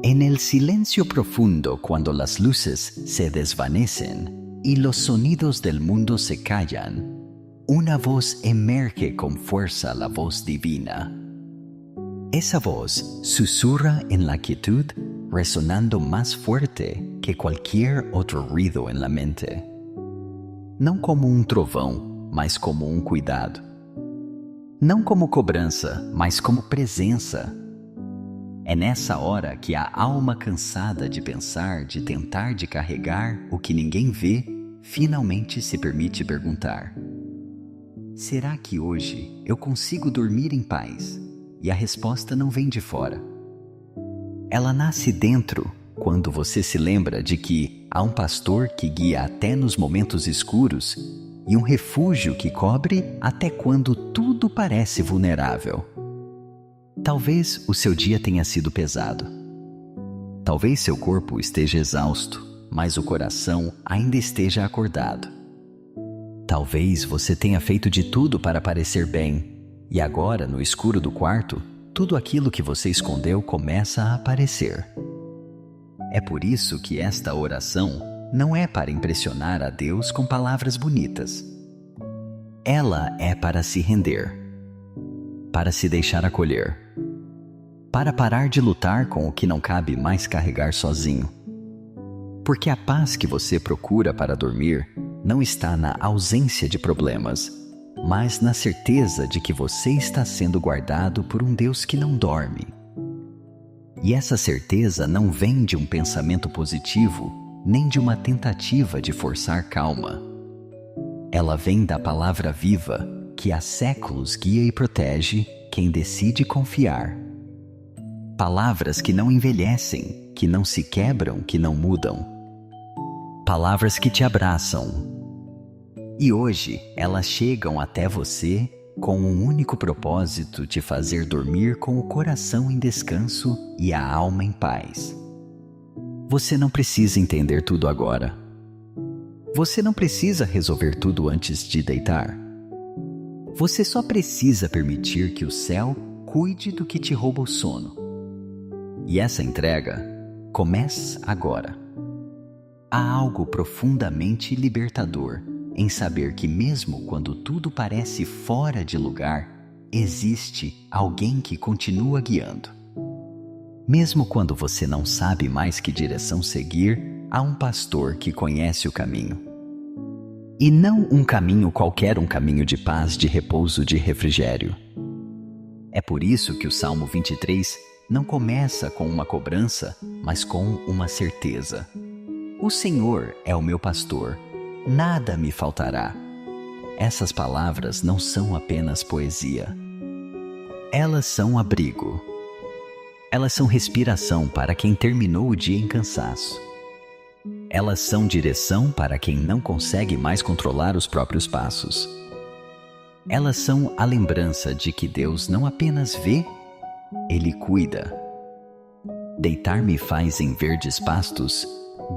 En el silencio profundo, cuando las luces se desvanecen y los sonidos del mundo se callan, una voz emerge con fuerza, la voz divina. Esa voz susurra en la quietud, resonando más fuerte que cualquier otro ruido en la mente. Não como um trovão, mas como um cuidado. Não como cobrança, mas como presença. É nessa hora que a alma cansada de pensar, de tentar, de carregar o que ninguém vê, finalmente se permite perguntar: será que hoje eu consigo dormir em paz? E a resposta não vem de fora. Ela nasce dentro, quando você se lembra de que há um pastor que guia até nos momentos escuros e um refúgio que cobre até quando tudo parece vulnerável. Talvez o seu dia tenha sido pesado. Talvez seu corpo esteja exausto, mas o coração ainda esteja acordado. Talvez você tenha feito de tudo para parecer bem, e agora, no escuro do quarto, tudo aquilo que você escondeu começa a aparecer. É por isso que esta oração não é para impressionar a Deus com palavras bonitas. Ela é para se render, para se deixar acolher, para parar de lutar com o que não cabe mais carregar sozinho. Porque a paz que você procura para dormir não está na ausência de problemas, mas na certeza de que você está sendo guardado por um Deus que não dorme. E essa certeza não vem de um pensamento positivo, nem de uma tentativa de forçar calma. Ela vem da palavra viva, que há séculos guia e protege quem decide confiar. Palavras que não envelhecem, que não se quebram, que não mudam. Palavras que te abraçam. E hoje elas chegam até você com um único propósito de fazer dormir com o coração em descanso e a alma em paz. Você não precisa entender tudo agora. Você não precisa resolver tudo antes de deitar. Você só precisa permitir que o céu cuide do que te rouba o sono. E essa entrega começa agora. Há algo profundamente libertador em saber que mesmo quando tudo parece fora de lugar, existe alguém que continua guiando. Mesmo quando você não sabe mais que direção seguir, há um pastor que conhece o caminho. E não um caminho qualquer, um caminho de paz, de repouso, de refrigério. É por isso que o Salmo 23 não começa com uma cobrança, mas com uma certeza. O Senhor é o meu pastor. Nada me faltará. Essas palavras não são apenas poesia. Elas são abrigo. Elas são respiração para quem terminou o dia em cansaço. Elas são direção para quem não consegue mais controlar os próprios passos. Elas são a lembrança de que Deus não apenas vê, Ele cuida. Deitar-me faz em verdes pastos,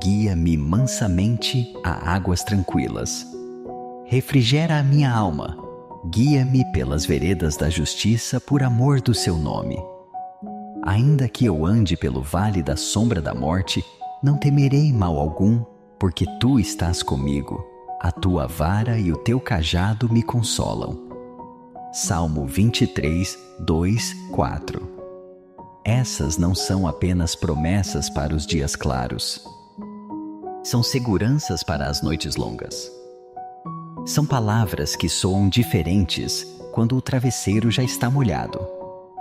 guia-me mansamente a águas tranquilas. Refrigera a minha alma, guia-me pelas veredas da justiça por amor do seu nome. Ainda que eu ande pelo vale da sombra da morte, não temerei mal algum, porque tu estás comigo. A tua vara e o teu cajado me consolam. Salmo 23, 2, 4. Essas não são apenas promessas para os dias claros. São seguranças para as noites longas. São palavras que soam diferentes quando o travesseiro já está molhado,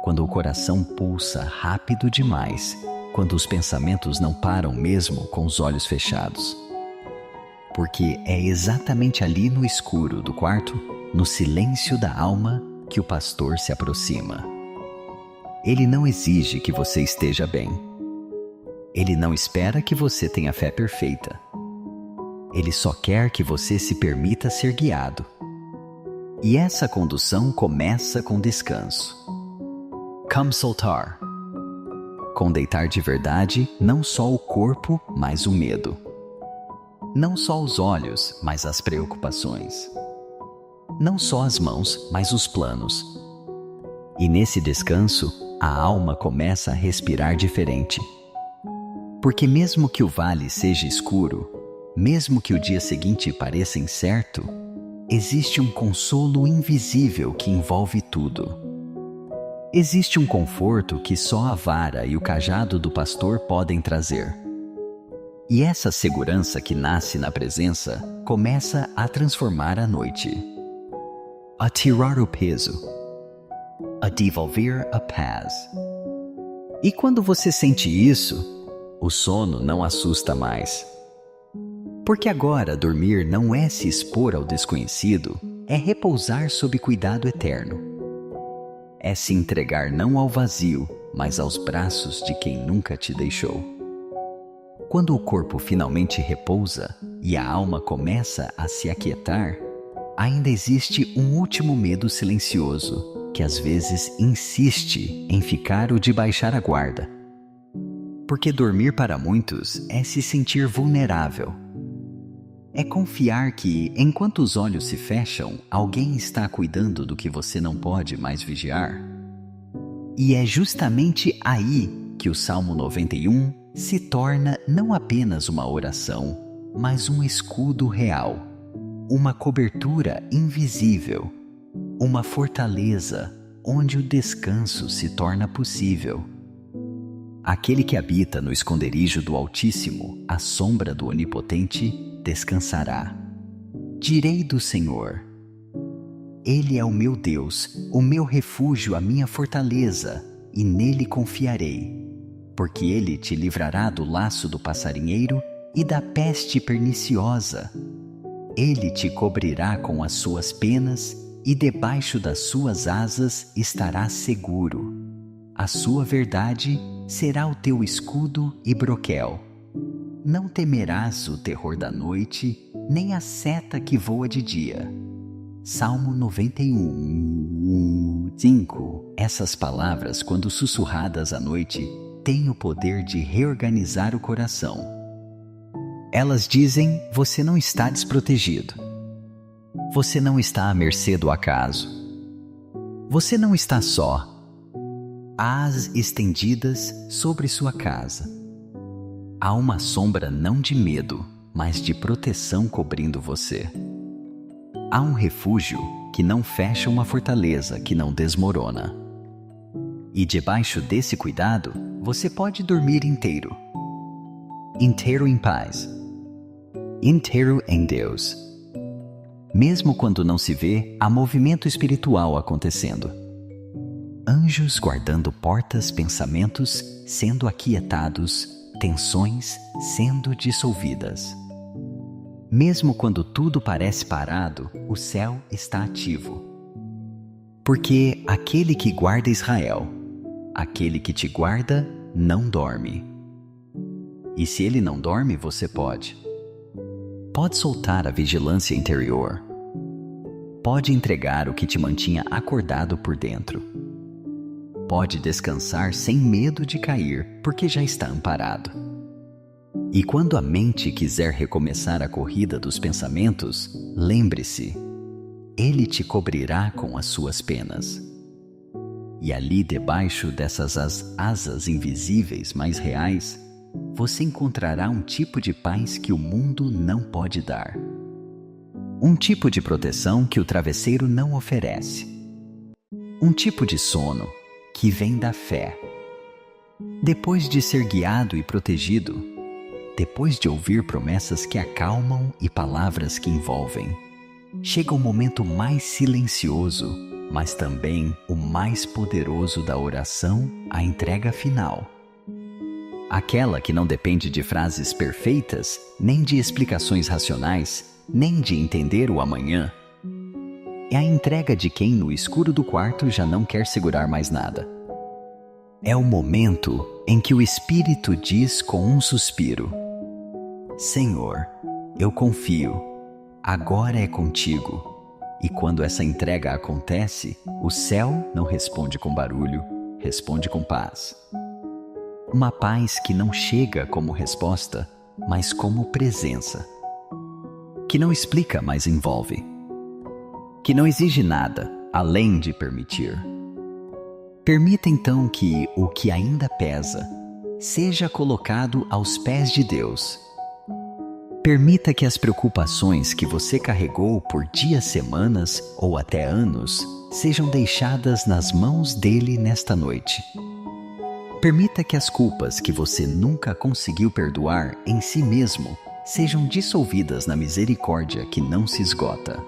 quando o coração pulsa rápido demais, quando os pensamentos não param mesmo com os olhos fechados. Porque é exatamente ali no escuro do quarto, no silêncio da alma, que o pastor se aproxima. Ele não exige que você esteja bem. Ele não espera que você tenha fé perfeita. Ele só quer que você se permita ser guiado. E essa condução começa com descanso. Come soltar. Com deitar de verdade, não só o corpo, mas o medo. Não só os olhos, mas as preocupações. Não só as mãos, mas os planos. E nesse descanso, a alma começa a respirar diferente. Porque mesmo que o vale seja escuro, mesmo que o dia seguinte pareça incerto, existe um consolo invisível que envolve tudo. Existe um conforto que só a vara e o cajado do pastor podem trazer. E essa segurança que nasce na presença começa a transformar a noite, a tirar o peso, a devolver a paz. E quando você sente isso, o sono não assusta mais. Porque agora dormir não é se expor ao desconhecido, é repousar sob cuidado eterno. É se entregar não ao vazio, mas aos braços de quem nunca te deixou. Quando o corpo finalmente repousa e a alma começa a se aquietar, ainda existe um último medo silencioso, que às vezes insiste em ficar o de baixar a guarda. Porque dormir para muitos é se sentir vulnerável. É confiar que, enquanto os olhos se fecham, alguém está cuidando do que você não pode mais vigiar. E é justamente aí que o Salmo 91 se torna não apenas uma oração, mas um escudo real, uma cobertura invisível, uma fortaleza onde o descanso se torna possível. Aquele que habita no esconderijo do Altíssimo, à sombra do Onipotente, descansará. Direi do Senhor: Ele é o meu Deus, o meu refúgio, a minha fortaleza, e nele confiarei. Porque ele te livrará do laço do passarinheiro e da peste perniciosa. Ele te cobrirá com as suas penas e debaixo das suas asas estarás seguro. A sua verdade será o teu escudo e broquel. Não temerás o terror da noite, nem a seta que voa de dia. Salmo 91, 5. Essas palavras, quando sussurradas à noite, têm o poder de reorganizar o coração. Elas dizem: você não está desprotegido. Você não está à mercê do acaso. Você não está só. Hás estendidas sobre sua casa. Há uma sombra não de medo, mas de proteção cobrindo você. Há um refúgio que não fecha, uma fortaleza que não desmorona. E debaixo desse cuidado, você pode dormir inteiro. Inteiro em paz. Inteiro em Deus. Mesmo quando não se vê, há movimento espiritual acontecendo. Anjos guardando portas, pensamentos sendo aquietados, tensões sendo dissolvidas. Mesmo quando tudo parece parado, o céu está ativo. Porque aquele que guarda Israel, aquele que te guarda, não dorme. E se ele não dorme, você pode. Pode soltar a vigilância interior. Pode entregar o que te mantinha acordado por dentro. Pode descansar sem medo de cair, porque já está amparado. E quando a mente quiser recomeçar a corrida dos pensamentos, lembre-se, ele te cobrirá com as suas penas. E ali debaixo dessas asas invisíveis mais reais, você encontrará um tipo de paz que o mundo não pode dar. Um tipo de proteção que o travesseiro não oferece. Um tipo de sono que vem da fé. Depois de ser guiado e protegido, depois de ouvir promessas que acalmam e palavras que envolvem, chega o momento mais silencioso, mas também o mais poderoso da oração, a entrega final. Aquela que não depende de frases perfeitas, nem de explicações racionais, nem de entender o amanhã. É a entrega de quem no escuro do quarto já não quer segurar mais nada. É o momento em que o Espírito diz com um suspiro: Senhor, eu confio, agora é contigo. E quando essa entrega acontece, o céu não responde com barulho, responde com paz. Uma paz que não chega como resposta, mas como presença. Que não explica, mas envolve. Que não exige nada, além de permitir. Permita então que o que ainda pesa seja colocado aos pés de Deus. Permita que as preocupações que você carregou por dias, semanas ou até anos sejam deixadas nas mãos dele nesta noite. Permita que as culpas que você nunca conseguiu perdoar em si mesmo sejam dissolvidas na misericórdia que não se esgota.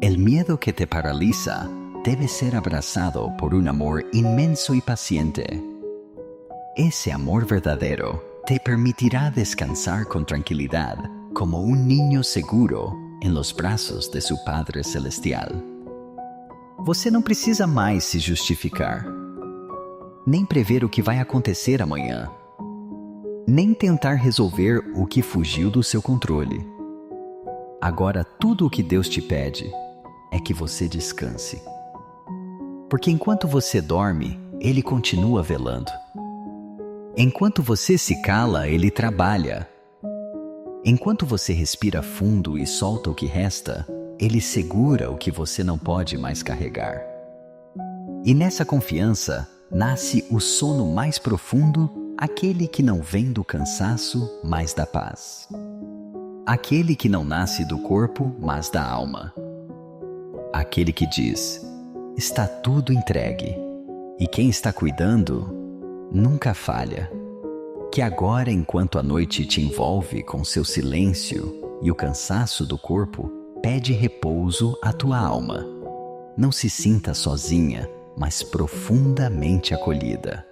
El miedo que te paraliza debe ser abrazado por un amor inmenso y paciente. Ese amor verdadero te permitirá descansar con tranquilidad como un niño seguro en los brazos de su Padre Celestial. Você não precisa mais se justificar, nem prever o que vai acontecer amanhã, nem tentar resolver o que fugiu do seu controle. Agora tudo o que Deus te pede é que você descanse. Porque enquanto você dorme, Ele continua velando. Enquanto você se cala, Ele trabalha. Enquanto você respira fundo e solta o que resta, Ele segura o que você não pode mais carregar. E nessa confiança, nasce o sono mais profundo, aquele que não vem do cansaço, mas da paz. Aquele que não nasce do corpo, mas da alma. Aquele que diz: está tudo entregue, e quem está cuidando nunca falha. Que agora, enquanto a noite te envolve com seu silêncio e o cansaço do corpo, pede repouso à tua alma. Não se sinta sozinha, mas profundamente acolhida.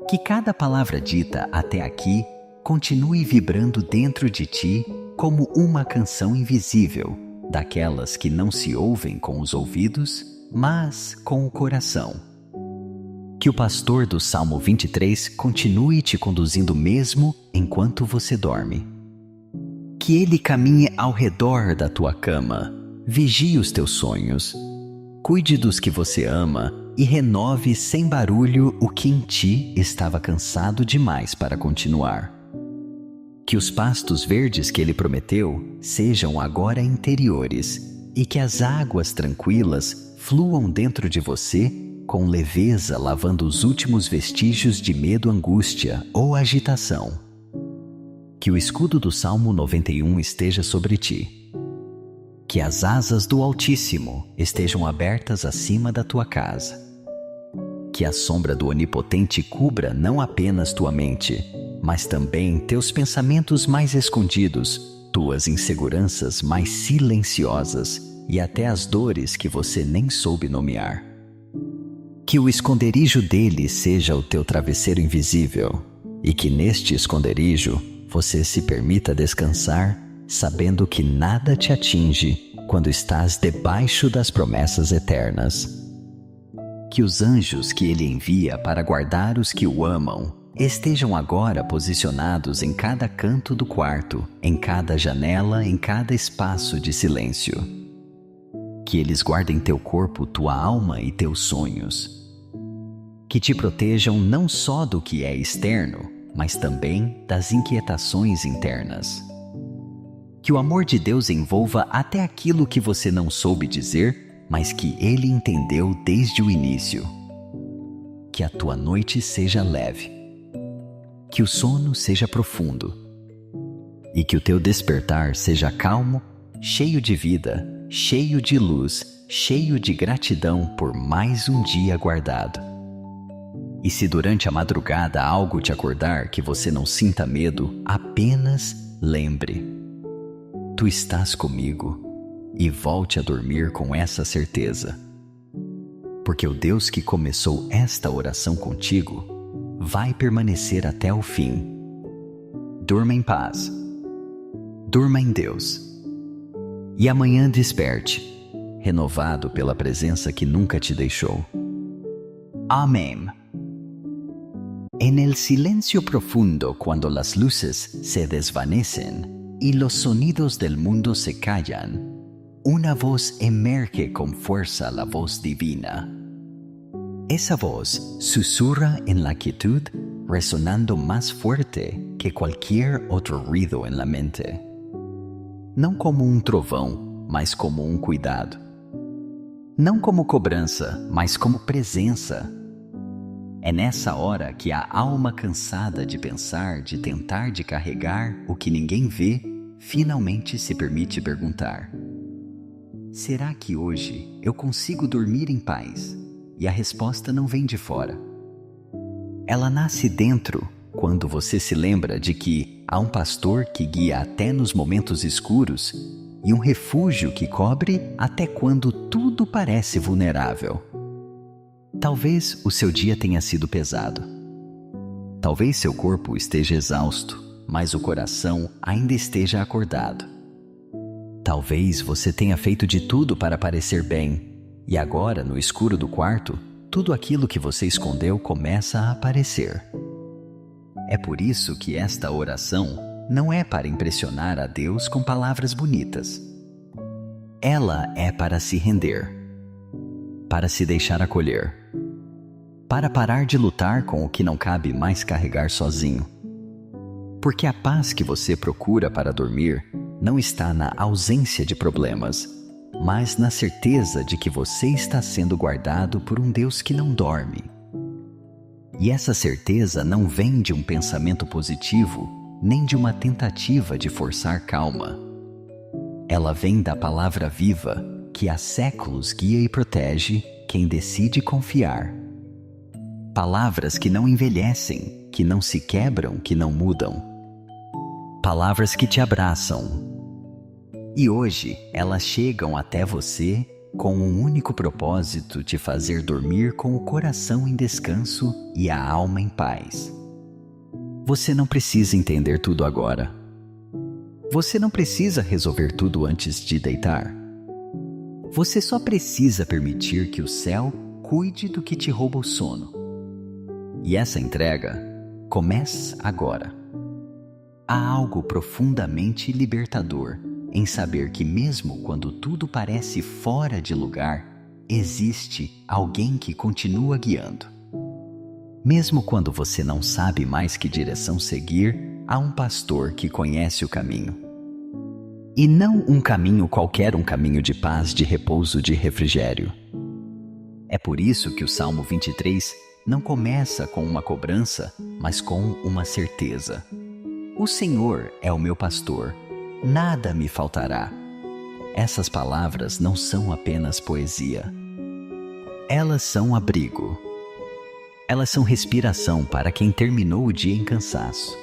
Que cada palavra dita até aqui continue vibrando dentro de ti como uma canção invisível, daquelas que não se ouvem com os ouvidos, mas com o coração. Que o pastor do Salmo 23 continue te conduzindo mesmo enquanto você dorme. Que ele caminhe ao redor da tua cama, vigie os teus sonhos, cuide dos que você ama e renove sem barulho o que em ti estava cansado demais para continuar. Que os pastos verdes que ele prometeu sejam agora interiores e que as águas tranquilas fluam dentro de você com leveza, lavando os últimos vestígios de medo, angústia ou agitação. Que o escudo do Salmo 91 esteja sobre ti. Que as asas do Altíssimo estejam abertas acima da tua casa. Que a sombra do Onipotente cubra não apenas tua mente, mas também teus pensamentos mais escondidos, tuas inseguranças mais silenciosas e até as dores que você nem soube nomear. Que o esconderijo dele seja o teu travesseiro invisível e que neste esconderijo você se permita descansar, sabendo que nada te atinge quando estás debaixo das promessas eternas. Que os anjos que ele envia para guardar os que o amam estejam agora posicionados em cada canto do quarto, em cada janela, em cada espaço de silêncio. Que eles guardem teu corpo, tua alma e teus sonhos. Que te protejam não só do que é externo, mas também das inquietações internas. Que o amor de Deus envolva até aquilo que você não soube dizer, mas que Ele entendeu desde o início. Que a tua noite seja leve. Que o sono seja profundo. E que o teu despertar seja calmo, cheio de vida, cheio de luz, cheio de gratidão por mais um dia guardado. E se durante a madrugada algo te acordar que você não sinta medo, apenas lembre: tu estás comigo, e volte a dormir com essa certeza. Porque o Deus que começou esta oração contigo vai permanecer até o fim. Durma em paz. Durma em Deus. E amanhã desperte, renovado pela presença que nunca te deixou. Amém. En el silencio profundo, cuando las luces se desvanecen y los sonidos del mundo se callan, una voz emerge con fuerza, la voz divina. Esa voz susurra en la quietud, resonando más fuerte que cualquier otro ruido en la mente. Não como um trovão, mas como um cuidado. Não como cobrança, mas como presença. É nessa hora que a alma cansada de pensar, de tentar de carregar o que ninguém vê, finalmente se permite perguntar: será que hoje eu consigo dormir em paz? E a resposta não vem de fora. Ela nasce dentro, quando você se lembra de que há um pastor que guia até nos momentos escuros e um refúgio que cobre até quando tudo parece vulnerável. Talvez o seu dia tenha sido pesado. Talvez seu corpo esteja exausto, mas o coração ainda esteja acordado. Talvez você tenha feito de tudo para parecer bem, e agora, no escuro do quarto, tudo aquilo que você escondeu começa a aparecer. É por isso que esta oração não é para impressionar a Deus com palavras bonitas. Ela é para se render, para se deixar acolher, para parar de lutar com o que não cabe mais carregar sozinho. Porque a paz que você procura para dormir não está na ausência de problemas, mas na certeza de que você está sendo guardado por um Deus que não dorme. E essa certeza não vem de um pensamento positivo, nem de uma tentativa de forçar calma. Ela vem da palavra viva, que há séculos guia e protege quem decide confiar. Palavras que não envelhecem, que não se quebram, que não mudam. Palavras que te abraçam. E hoje elas chegam até você com um único propósito de fazer dormir com o coração em descanso e a alma em paz. Você não precisa entender tudo agora. Você não precisa resolver tudo antes de deitar. Você só precisa permitir que o céu cuide do que te rouba o sono. E essa entrega começa agora. Há algo profundamente libertador em saber que mesmo quando tudo parece fora de lugar, existe alguém que continua guiando. Mesmo quando você não sabe mais que direção seguir, há um pastor que conhece o caminho. E não um caminho qualquer, um caminho de paz, de repouso, de refrigério. É por isso que o Salmo 23 não começa com uma cobrança, mas com uma certeza. O Senhor é o meu pastor, nada me faltará. Essas palavras não são apenas poesia. Elas são abrigo. Elas são respiração para quem terminou o dia em cansaço.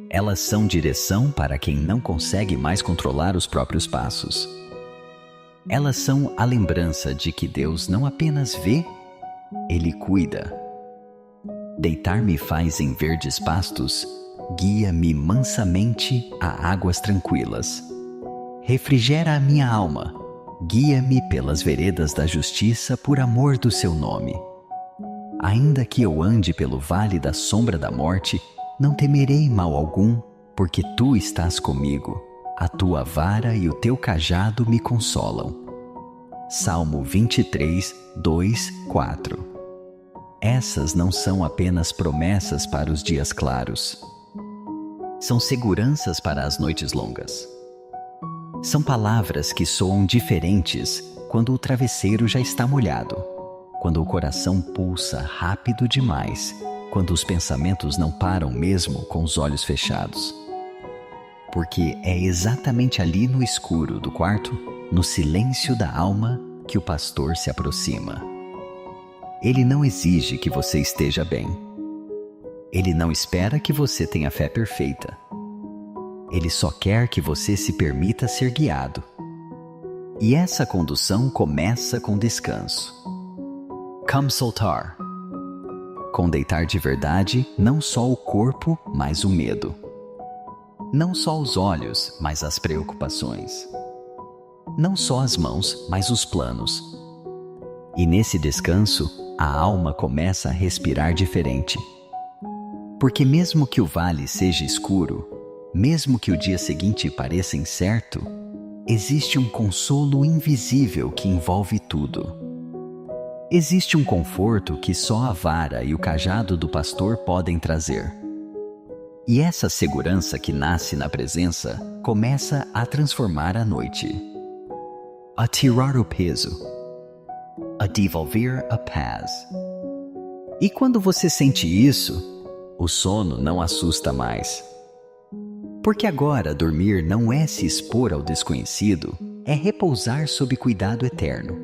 Elas são direção para quem não consegue mais controlar os próprios passos. Elas são a lembrança de que Deus não apenas vê, Ele cuida. Deitar-me faz em verdes pastos, guia-me mansamente a águas tranquilas. Refrigera a minha alma, guia-me pelas veredas da justiça por amor do seu nome. Ainda que eu ande pelo vale da sombra da morte, não temerei mal algum, porque tu estás comigo. A tua vara e o teu cajado me consolam. Salmo 23, 2, 4. Essas não são apenas promessas para os dias claros. São seguranças para as noites longas. São palavras que soam diferentes quando o travesseiro já está molhado, quando o coração pulsa rápido demais, quando os pensamentos não param mesmo com os olhos fechados. Porque é exatamente ali no escuro do quarto, no silêncio da alma, que o pastor se aproxima. Ele não exige que você esteja bem. Ele não espera que você tenha fé perfeita. Ele só quer que você se permita ser guiado. E essa condução começa com descanso. Come soltar. Com deitar de verdade, não só o corpo, mas o medo. Não só os olhos, mas as preocupações. Não só as mãos, mas os planos. E nesse descanso, a alma começa a respirar diferente. Porque mesmo que o vale seja escuro, mesmo que o dia seguinte pareça incerto, existe um consolo invisível que envolve tudo. Existe um conforto que só a vara e o cajado do pastor podem trazer. E essa segurança que nasce na presença começa a transformar a noite. A tirar o peso. A devolver a paz. E quando você sente isso, o sono não assusta mais. Porque agora dormir não é se expor ao desconhecido, é repousar sob cuidado eterno.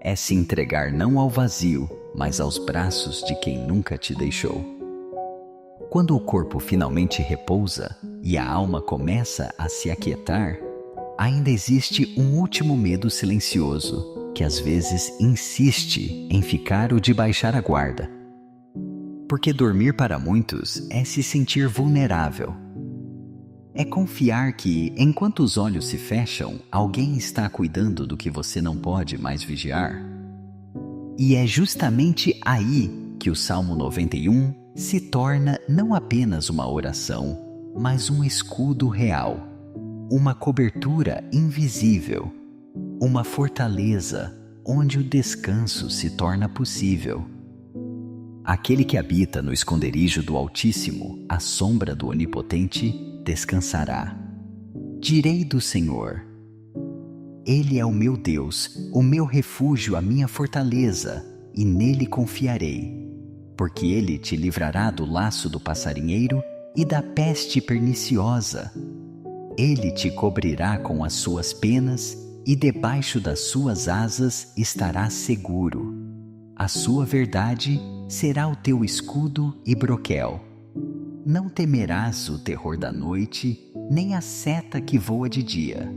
É se entregar não ao vazio, mas aos braços de quem nunca te deixou. Quando o corpo finalmente repousa e a alma começa a se aquietar, ainda existe um último medo silencioso, que às vezes insiste em ficar o de baixar a guarda. Porque dormir para muitos é se sentir vulnerável. É confiar que, enquanto os olhos se fecham, alguém está cuidando do que você não pode mais vigiar. E é justamente aí que o Salmo 91 se torna não apenas uma oração, mas um escudo real, uma cobertura invisível, uma fortaleza onde o descanso se torna possível. Aquele que habita no esconderijo do Altíssimo, à sombra do Onipotente, descansará. Direi do Senhor: Ele é o meu Deus, o meu refúgio, a minha fortaleza, e nele confiarei. Porque ele te livrará do laço do passarinheiro e da peste perniciosa. Ele te cobrirá com as suas penas e debaixo das suas asas estarás seguro. A sua verdade será o teu escudo e broquel. Não temerás o terror da noite, nem a seta que voa de dia.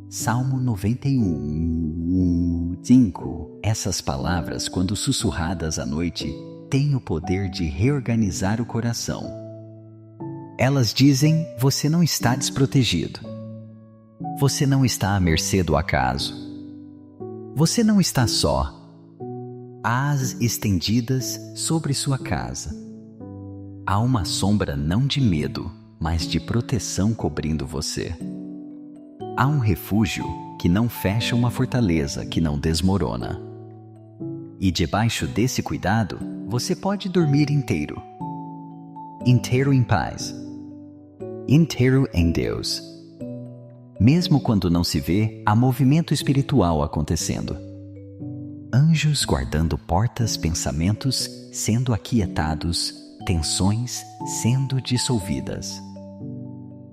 Salmo 91, 5. Essas palavras, quando sussurradas à noite, têm o poder de reorganizar o coração. Elas dizem: você não está desprotegido. Você não está à mercê do acaso. Você não está só. Há asas estendidas sobre sua casa. Há uma sombra não de medo, mas de proteção cobrindo você. Há um refúgio que não fecha, uma fortaleza que não desmorona. E debaixo desse cuidado, você pode dormir inteiro. Inteiro em paz. Inteiro em Deus. Mesmo quando não se vê, há movimento espiritual acontecendo. Anjos guardando portas, pensamentos sendo aquietados, tensões sendo dissolvidas.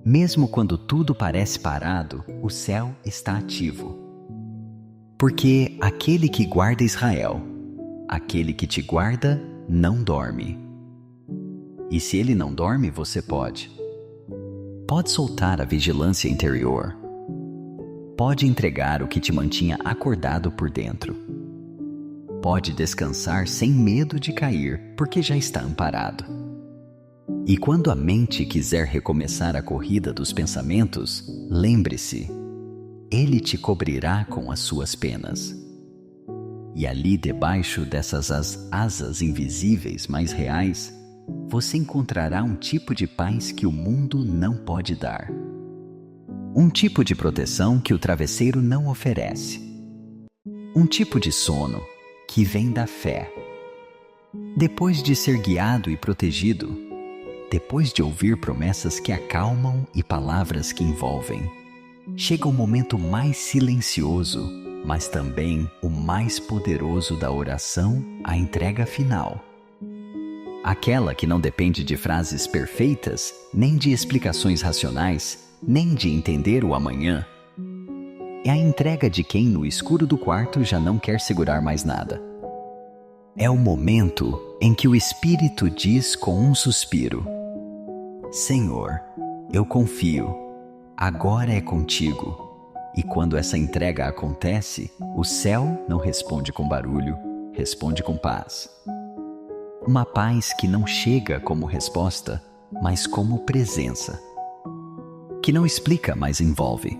Mesmo quando tudo parece parado, o céu está ativo. Porque aquele que guarda Israel, aquele que te guarda, não dorme. E se ele não dorme, você pode. Pode soltar a vigilância interior. Pode entregar o que te mantinha acordado por dentro. Pode descansar sem medo de cair, porque já está amparado. E quando a mente quiser recomeçar a corrida dos pensamentos, lembre-se, ele te cobrirá com as suas penas. E ali debaixo dessas asas invisíveis mais reais, você encontrará um tipo de paz que o mundo não pode dar. Um tipo de proteção que o travesseiro não oferece. Um tipo de sono que vem da fé. Depois de ser guiado e protegido, depois de ouvir promessas que acalmam e palavras que envolvem, chega o momento mais silencioso, mas também o mais poderoso da oração, a entrega final. Aquela que não depende de frases perfeitas, nem de explicações racionais, nem de entender o amanhã. É a entrega de quem no escuro do quarto já não quer segurar mais nada. É o momento em que o Espírito diz com um suspiro: Senhor, eu confio, agora é contigo. E quando essa entrega acontece, o céu não responde com barulho, responde com paz. Uma paz que não chega como resposta, mas como presença. Que não explica, mas envolve.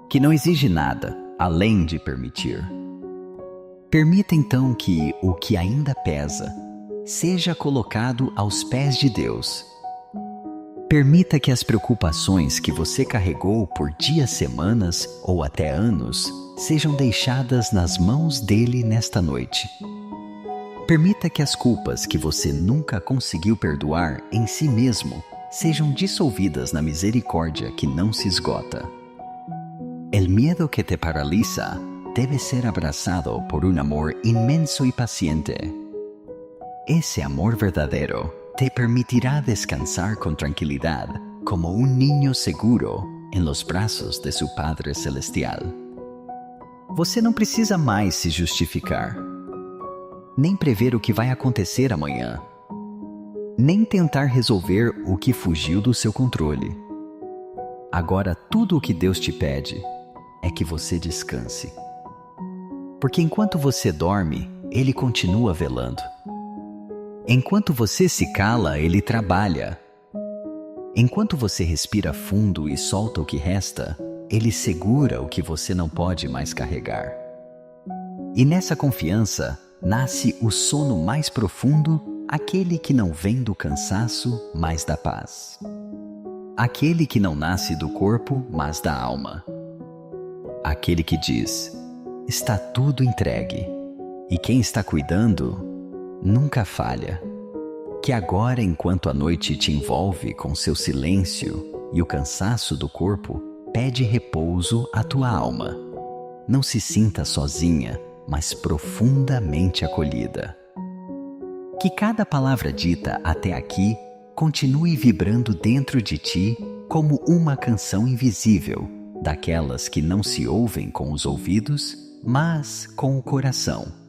Que não exige nada, além de permitir. Permita então que o que ainda pesa seja colocado aos pés de Deus. Permita que as preocupações que você carregou por dias, semanas ou até anos sejam deixadas nas mãos dele nesta noite. Permita que as culpas que você nunca conseguiu perdoar em si mesmo sejam dissolvidas na misericórdia que não se esgota. El miedo que te paraliza debe ser abrazado por un amor inmenso y paciente. Ese amor verdadero te permitirá descansar con tranquilidad como un niño seguro em los braços de su Padre Celestial. Você não precisa mais se justificar, nem prever o que vai acontecer amanhã, nem tentar resolver o que fugiu do seu controle. Agora, tudo o que Deus te pede é que você descanse. Porque enquanto você dorme, Ele continua velando. Enquanto você se cala, Ele trabalha. Enquanto você respira fundo e solta o que resta, Ele segura o que você não pode mais carregar. E nessa confiança nasce o sono mais profundo, aquele que não vem do cansaço, mas da paz. Aquele que não nasce do corpo, mas da alma. Aquele que diz: está tudo entregue, e quem está cuidando nunca falha. Que agora, enquanto a noite te envolve com seu silêncio e o cansaço do corpo, pede repouso à tua alma. Não se sinta sozinha, mas profundamente acolhida. Que cada palavra dita até aqui continue vibrando dentro de ti como uma canção invisível, daquelas que não se ouvem com os ouvidos, mas com o coração.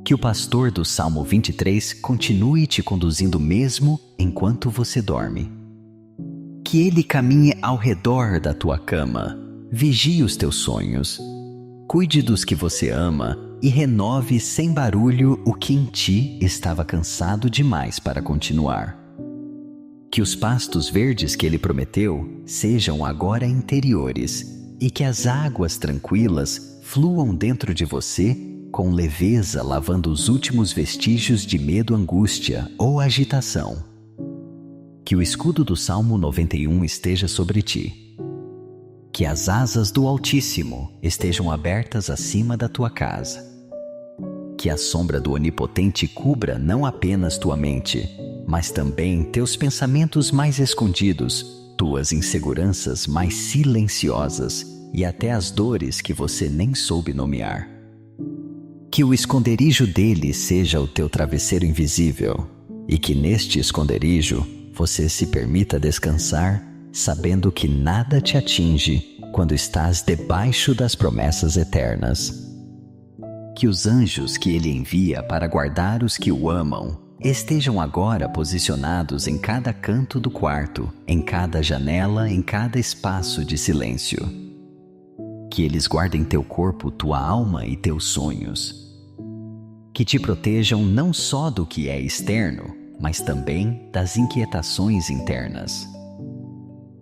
Que o pastor do Salmo 23 continue te conduzindo mesmo enquanto você dorme. Que ele caminhe ao redor da tua cama, vigie os teus sonhos, cuide dos que você ama e renove sem barulho o que em ti estava cansado demais para continuar. Que os pastos verdes que ele prometeu sejam agora interiores e que as águas tranquilas fluam dentro de você com leveza, lavando os últimos vestígios de medo, angústia ou agitação. Que o escudo do Salmo 91 esteja sobre ti. Que as asas do Altíssimo estejam abertas acima da tua casa. Que a sombra do Onipotente cubra não apenas tua mente, mas também teus pensamentos mais escondidos, tuas inseguranças mais silenciosas e até as dores que você nem soube nomear. Que o esconderijo dele seja o teu travesseiro invisível e que neste esconderijo você se permita descansar, sabendo que nada te atinge quando estás debaixo das promessas eternas. Que os anjos que ele envia para guardar os que o amam estejam agora posicionados em cada canto do quarto, em cada janela, em cada espaço de silêncio. Que eles guardem teu corpo, tua alma e teus sonhos. Que te protejam não só do que é externo, mas também das inquietações internas.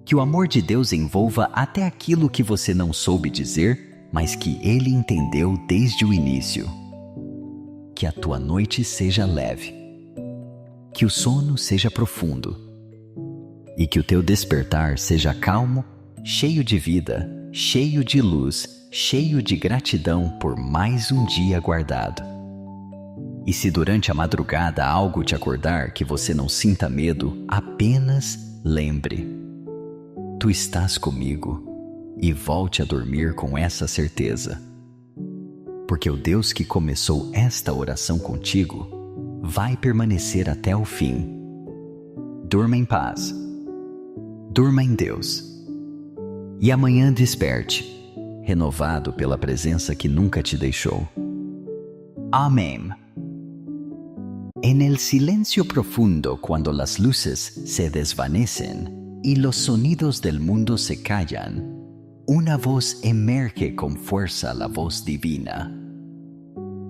Que o amor de Deus envolva até aquilo que você não soube dizer, mas que Ele entendeu desde o início. Que a tua noite seja leve. Que o sono seja profundo. E que o teu despertar seja calmo, cheio de vida, cheio de luz, cheio de gratidão por mais um dia guardado. E se durante a madrugada algo te acordar que você não sinta medo, apenas lembre: tu estás comigo, e volte a dormir com essa certeza. Porque o Deus que começou esta oração contigo vai permanecer até o fim. Durma em paz. Durma em Deus. E amanhã desperte, renovado pela presença que nunca te deixou. Amém. En el silencio profundo, cuando las luces se desvanecen y los sonidos del mundo se callan, una voz emerge con fuerza, la voz divina.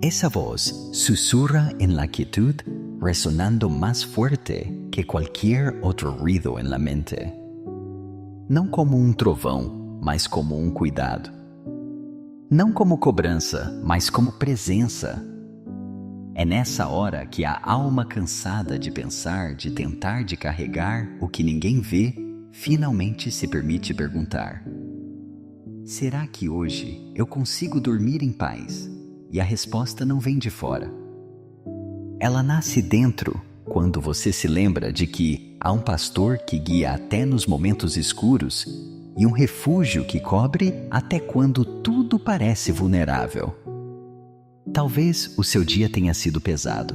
Esa voz susurra en la quietud, resonando más fuerte que cualquier otro ruido en la mente. Não como um trovão, mas como um cuidado. Não como cobrança, mas como presença. É nessa hora que a alma cansada de pensar, de tentar, de carregar o que ninguém vê, finalmente se permite perguntar: será que hoje eu consigo dormir em paz? E a resposta não vem de fora. Ela nasce dentro, quando você se lembra de que há um pastor que guia até nos momentos escuros e um refúgio que cobre até quando tudo parece vulnerável. Talvez o seu dia tenha sido pesado.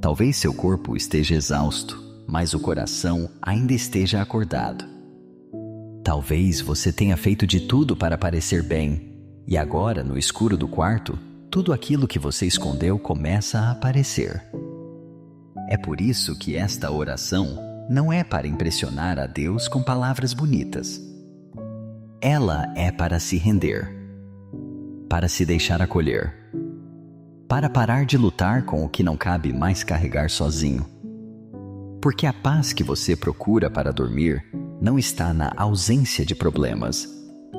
Talvez seu corpo esteja exausto, mas o coração ainda esteja acordado. Talvez você tenha feito de tudo para parecer bem, e agora, no escuro do quarto, tudo aquilo que você escondeu começa a aparecer. É por isso que esta oração não é para impressionar a Deus com palavras bonitas. Ela é para se render, para se deixar acolher, para parar de lutar com o que não cabe mais carregar sozinho. Porque a paz que você procura para dormir não está na ausência de problemas,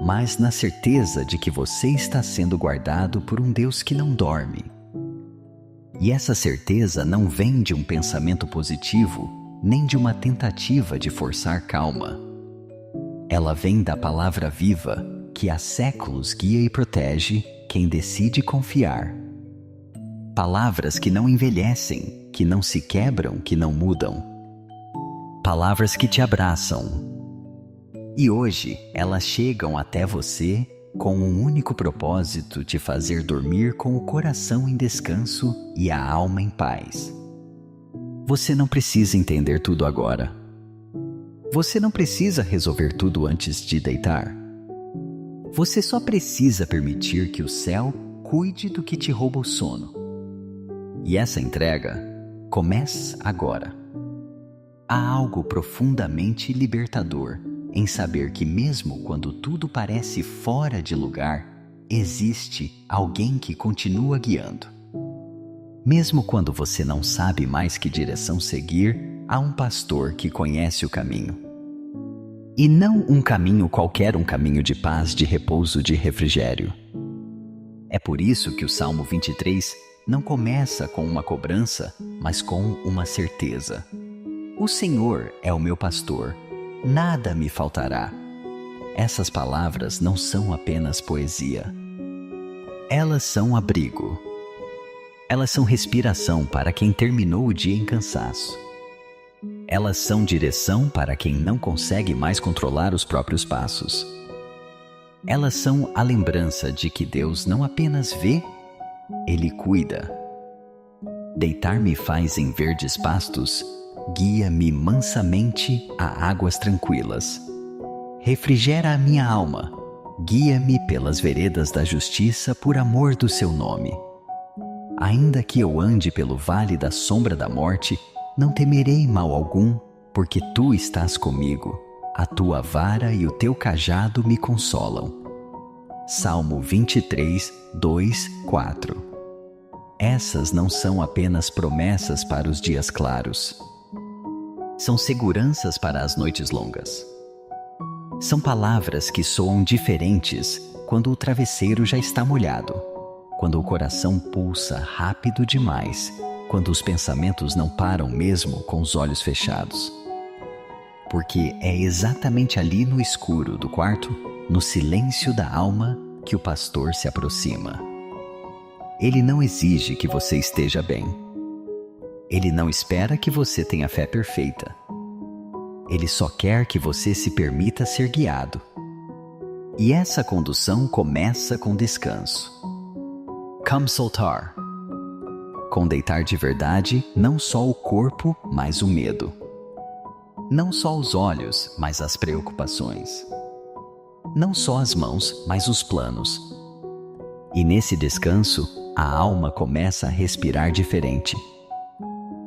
mas na certeza de que você está sendo guardado por um Deus que não dorme. E essa certeza não vem de um pensamento positivo, nem de uma tentativa de forçar calma. Ela vem da palavra viva, que há séculos guia e protege quem decide confiar. Palavras que não envelhecem, que não se quebram, que não mudam. Palavras que te abraçam. E hoje elas chegam até você com um único propósito de fazer dormir com o coração em descanso e a alma em paz. Você não precisa entender tudo agora. Você não precisa resolver tudo antes de deitar. Você só precisa permitir que o céu cuide do que te rouba o sono. E essa entrega começa agora. Há algo profundamente libertador em saber que mesmo quando tudo parece fora de lugar, existe alguém que continua guiando. Mesmo quando você não sabe mais que direção seguir, há um pastor que conhece o caminho. E não um caminho qualquer, um caminho de paz, de repouso, de refrigério. É por isso que o Salmo 23 não começa com uma cobrança, mas com uma certeza. O Senhor é o meu pastor, nada me faltará. Essas palavras não são apenas poesia. Elas são abrigo. Elas são respiração para quem terminou o dia em cansaço. Elas são direção para quem não consegue mais controlar os próprios passos. Elas são a lembrança de que Deus não apenas vê, Ele cuida. Deitar-me faz em verdes pastos, guia-me mansamente a águas tranquilas. Refrigera a minha alma, guia-me pelas veredas da justiça por amor do seu nome. Ainda que eu ande pelo vale da sombra da morte, não temerei mal algum, porque tu estás comigo, a tua vara e o teu cajado me consolam. Salmo 23, 2, 4. Essas não são apenas promessas para os dias claros. São seguranças para as noites longas. São palavras que soam diferentes quando o travesseiro já está molhado, quando o coração pulsa rápido demais, quando os pensamentos não param mesmo com os olhos fechados. Porque é exatamente ali no escuro do quarto, no silêncio da alma, que o pastor se aproxima. Ele não exige que você esteja bem. Ele não espera que você tenha fé perfeita. Ele só quer que você se permita ser guiado. E essa condução começa com descanso. Come soltar. Com deitar de verdade, não só o corpo, mas o medo. Não só os olhos, mas as preocupações. Não só as mãos, mas os planos. E nesse descanso, a alma começa a respirar diferente.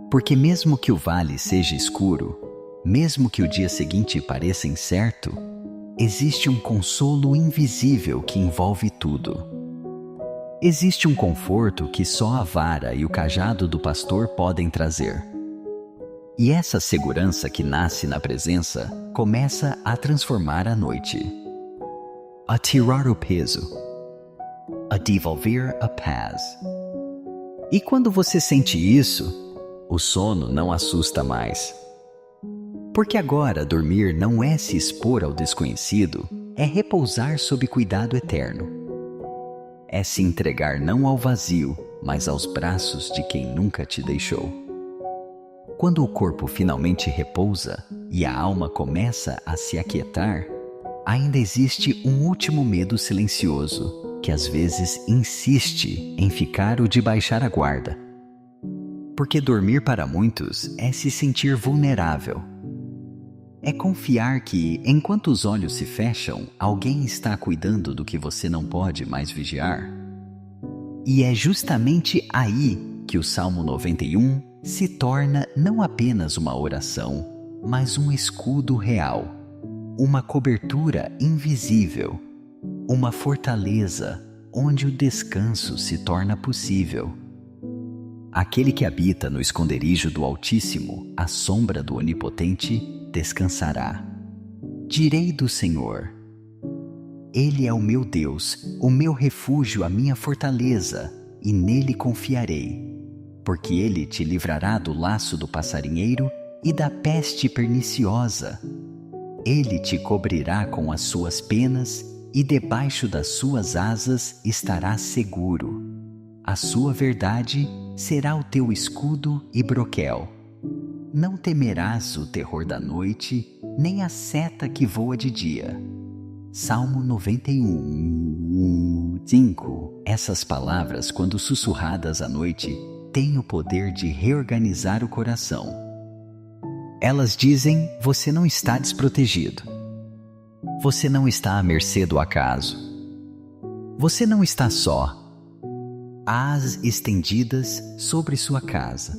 Porque mesmo que o vale seja escuro, mesmo que o dia seguinte pareça incerto, existe um consolo invisível que envolve tudo. Existe um conforto que só a vara e o cajado do pastor podem trazer. E essa segurança que nasce na presença começa a transformar a noite. A tirar o peso. A devolver a paz. E quando você sente isso, o sono não assusta mais. Porque agora dormir não é se expor ao desconhecido, é repousar sob cuidado eterno. É se entregar não ao vazio, mas aos braços de quem nunca te deixou. Quando o corpo finalmente repousa e a alma começa a se aquietar, ainda existe um último medo silencioso, que às vezes insiste em ficar o de baixar a guarda. Porque dormir para muitos é se sentir vulnerável. É confiar que, enquanto os olhos se fecham, alguém está cuidando do que você não pode mais vigiar. E é justamente aí que o Salmo 91 se torna não apenas uma oração, mas um escudo real, uma cobertura invisível, uma fortaleza onde o descanso se torna possível. Aquele que habita no esconderijo do Altíssimo, à sombra do Onipotente, descansará. Direi do Senhor: Ele é o meu Deus, o meu refúgio, a minha fortaleza, e nele confiarei. Porque ele te livrará do laço do passarinheiro e da peste perniciosa. Ele te cobrirá com as suas penas e debaixo das suas asas estarás seguro. A sua verdade será o teu escudo e broquel. Não temerás o terror da noite, nem a seta que voa de dia. Salmo 91, 5. Essas palavras, quando sussurradas à noite, têm o poder de reorganizar o coração. Elas dizem: você não está desprotegido. Você não está à mercê do acaso. Você não está só. Há asas estendidas sobre sua casa.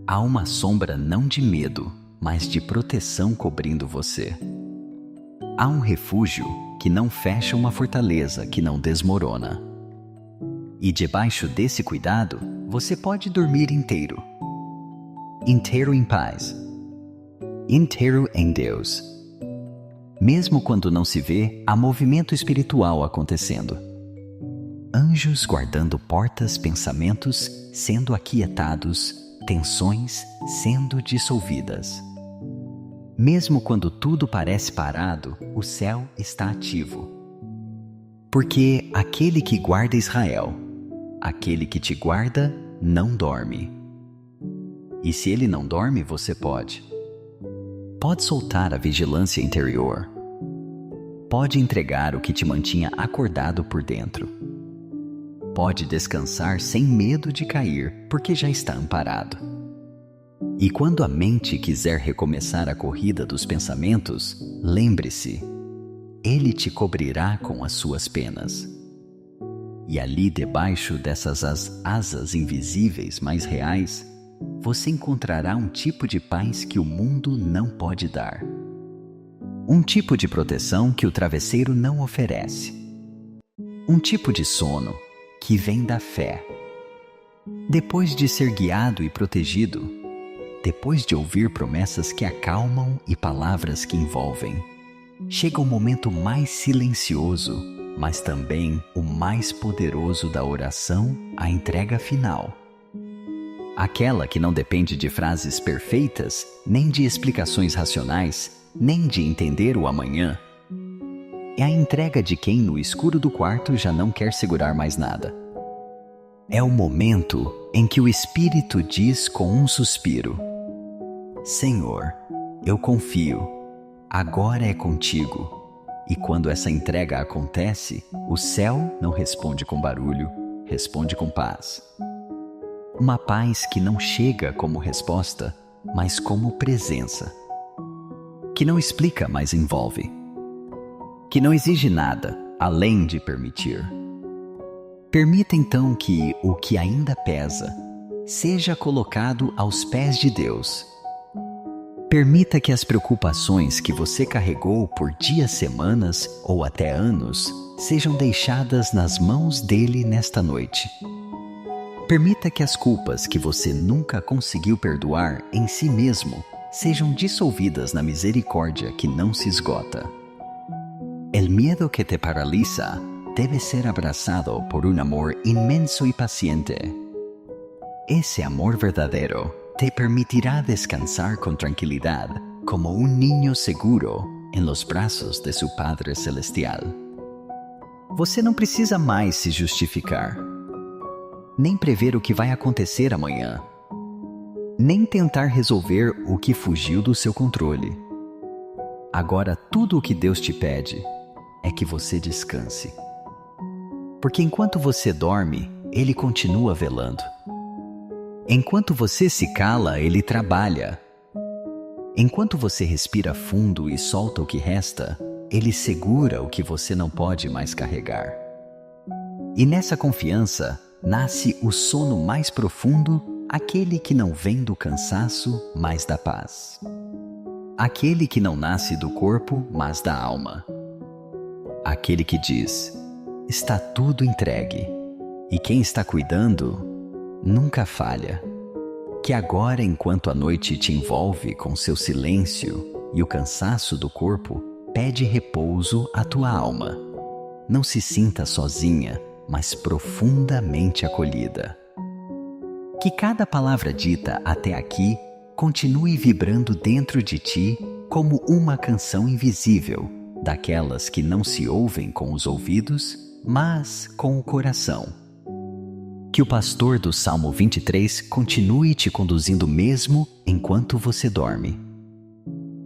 Há uma sombra não de medo, mas de proteção cobrindo você. Há um refúgio que não fecha, uma fortaleza que não desmorona. E debaixo desse cuidado, você pode dormir inteiro. Inteiro em paz. Inteiro em Deus. Mesmo quando não se vê, há movimento espiritual acontecendo. Anjos guardando portas, pensamentos sendo aquietados, tensões sendo dissolvidas. Mesmo quando tudo parece parado, o céu está ativo. Porque aquele que guarda Israel, aquele que te guarda, não dorme. E se ele não dorme, você pode. Pode soltar a vigilância interior. Pode entregar o que te mantinha acordado por dentro. Pode descansar sem medo de cair, porque já está amparado. E quando a mente quiser recomeçar a corrida dos pensamentos, lembre-se, ele te cobrirá com as suas penas. E ali debaixo dessas asas invisíveis mais reais, você encontrará um tipo de paz que o mundo não pode dar. Um tipo de proteção que o travesseiro não oferece. Um tipo de sono que vem da fé. Depois de ser guiado e protegido, depois de ouvir promessas que acalmam e palavras que envolvem, chega o momento mais silencioso, mas também o mais poderoso da oração, a entrega final. Aquela que não depende de frases perfeitas, nem de explicações racionais, nem de entender o amanhã. É a entrega de quem no escuro do quarto já não quer segurar mais nada. É o momento em que o Espírito diz com um suspiro: Senhor, eu confio, agora é contigo. E quando essa entrega acontece, o céu não responde com barulho, responde com paz. Uma paz que não chega como resposta, mas como presença. Que não explica, mas envolve. Que não exige nada, além de permitir. Permita então que o que ainda pesa seja colocado aos pés de Deus. Permita que as preocupações que você carregou por dias, semanas ou até anos sejam deixadas nas mãos dele nesta noite. Permita que as culpas que você nunca conseguiu perdoar em si mesmo sejam dissolvidas na misericórdia que não se esgota. El miedo que te paraliza debe ser abrazado por un amor inmenso y paciente. Ese amor verdadero te permitirá descansar con tranquilidad como un niño seguro en los brazos de su Padre Celestial. Você não precisa mais se justificar, nem prever o que vai acontecer amanhã, nem tentar resolver o que fugiu do seu controle. Agora tudo o que Deus te pede é que você descanse. Porque enquanto você dorme, Ele continua velando. Enquanto você se cala, ele trabalha. Enquanto você respira fundo e solta o que resta, ele segura o que você não pode mais carregar. E nessa confiança nasce o sono mais profundo, aquele que não vem do cansaço, mas da paz. Aquele que não nasce do corpo, mas da alma. Aquele que diz: está tudo entregue, e quem está cuidando nunca falha. Que agora, enquanto a noite te envolve com seu silêncio e o cansaço do corpo, pede repouso à tua alma. Não se sinta sozinha, mas profundamente acolhida. Que cada palavra dita até aqui continue vibrando dentro de ti como uma canção invisível, daquelas que não se ouvem com os ouvidos, mas com o coração. Que o pastor do Salmo 23 continue te conduzindo mesmo enquanto você dorme.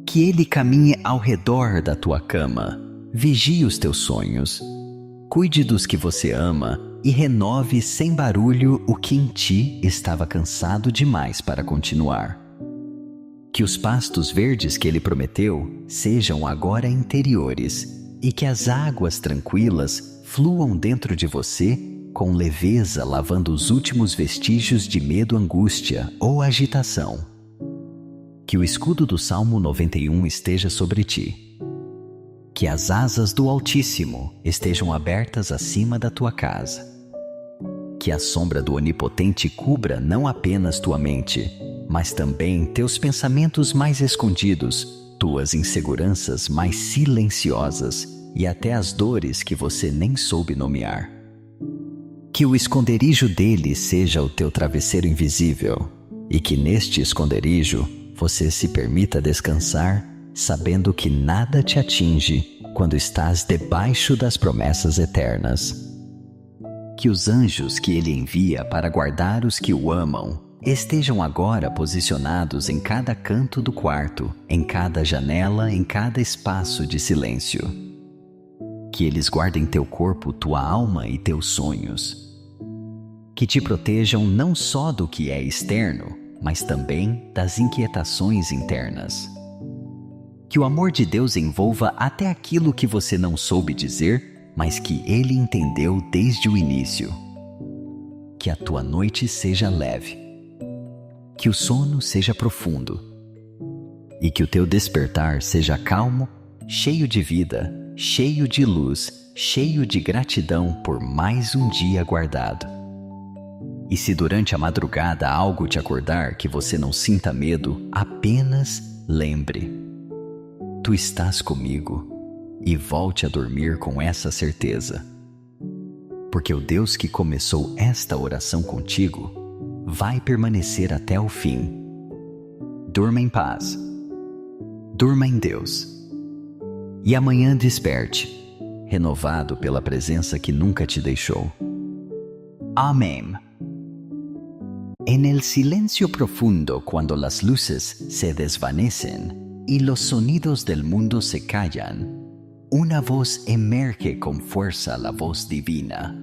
Que ele caminhe ao redor da tua cama, vigie os teus sonhos, cuide dos que você ama e renove sem barulho o que em ti estava cansado demais para continuar. Que os pastos verdes que ele prometeu sejam agora interiores e que as águas tranquilas fluam dentro de você com leveza, lavando os últimos vestígios de medo, angústia ou agitação. Que o escudo do Salmo 91 esteja sobre ti. Que as asas do Altíssimo estejam abertas acima da tua casa. Que a sombra do Onipotente cubra não apenas tua mente, mas também teus pensamentos mais escondidos, tuas inseguranças mais silenciosas e até as dores que você nem soube nomear. Que o esconderijo dele seja o teu travesseiro invisível e que neste esconderijo você se permita descansar, sabendo que nada te atinge quando estás debaixo das promessas eternas. Que os anjos que ele envia para guardar os que o amam estejam agora posicionados em cada canto do quarto, em cada janela, em cada espaço de silêncio. Que eles guardem teu corpo, tua alma e teus sonhos. Que te protejam não só do que é externo, mas também das inquietações internas. Que o amor de Deus envolva até aquilo que você não soube dizer, mas que Ele entendeu desde o início. Que a tua noite seja leve. Que o sono seja profundo. E que o teu despertar seja calmo, cheio de vida, cheio de luz, cheio de gratidão por mais um dia guardado. E se durante a madrugada algo te acordar que você não sinta medo, apenas lembre: tu estás comigo, e volte a dormir com essa certeza. Porque o Deus que começou esta oração contigo vai permanecer até o fim. Durma em paz. Durma em Deus. E amanhã desperte, renovado pela presença que nunca te deixou. Amém. En el silencio profundo, cuando las luces se desvanecen y los sonidos del mundo se callan, una voz emerge con fuerza, la voz divina.